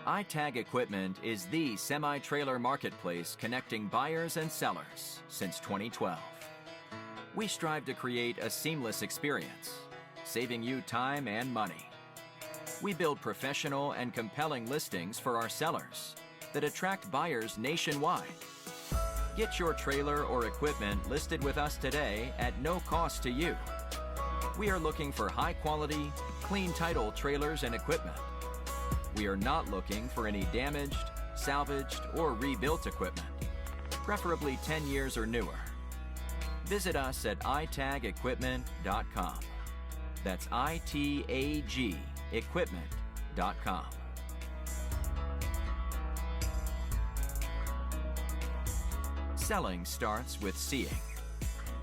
iTag Equipment is the semi-trailer marketplace connecting buyers and sellers since 2012. We strive to create a seamless experience, saving you time and money. We build professional and compelling listings for our sellers that attract buyers nationwide. Get your trailer or equipment listed with us today at no cost to you. We are looking for high-quality, clean title trailers and equipment. We are not looking for any damaged, salvaged, or rebuilt equipment, preferably 10 years or newer. Visit us at itagequipment.com. That's ITAG equipment.com. Selling starts with seeing.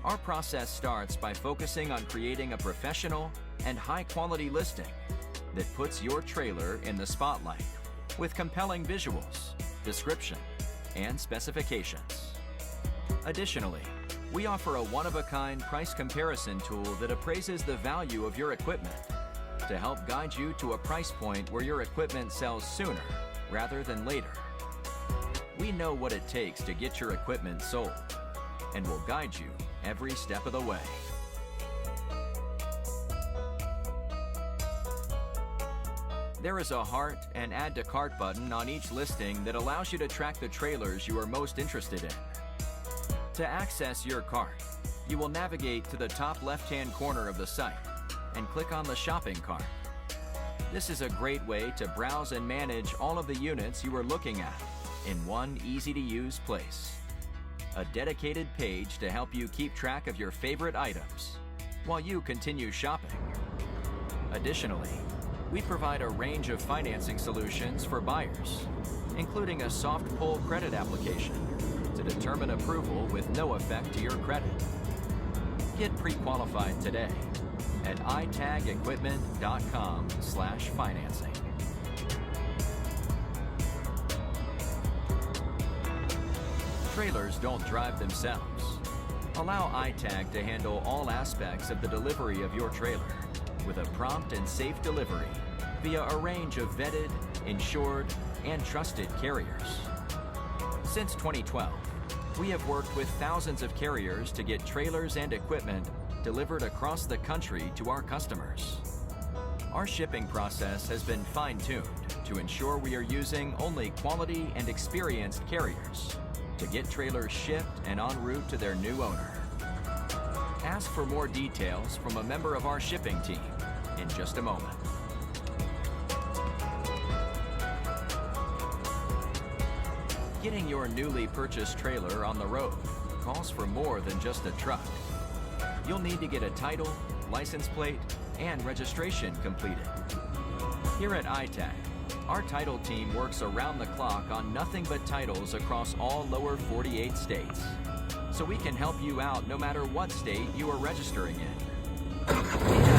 Our process starts by focusing on creating a professional and high-quality listing that puts your trailer in the spotlight with compelling visuals, description, and specifications. Additionally, we offer a one-of-a-kind price comparison tool that appraises the value of your equipment to help guide you to a price point where your equipment sells sooner rather than later. We know what it takes to get your equipment sold and will guide you every step of the way. There is a heart and add to cart button on each listing that allows you to track the trailers you are most interested in. To access your cart, you will navigate to the top left-hand corner of the site and click on the shopping cart. This is a great way to browse and manage all of the units you are looking at in one easy-to-use place. A dedicated page to help you keep track of your favorite items while you continue shopping. Additionally, we provide a range of financing solutions for buyers, including a soft pull credit application to determine approval with no effect to your credit. Get pre-qualified today at itagequipment.com/financing. Trailers don't drive themselves. Allow iTag to handle all aspects of the delivery of your trailer with a prompt and safe delivery via a range of vetted, insured, and trusted carriers. Since 2012, we have worked with thousands of carriers to get trailers and equipment delivered across the country to our customers. Our shipping process has been fine-tuned to ensure we are using only quality and experienced carriers to get trailers shipped and en route to their new owner. Ask for more details from a member of our shipping team in just a moment. Getting your newly purchased trailer on the road calls for more than just a truck. You'll need to get a title, license plate, and registration completed. Here at iTag, our title team works around the clock on nothing but titles across all lower 48 states, so we can help you out no matter what state you are registering in.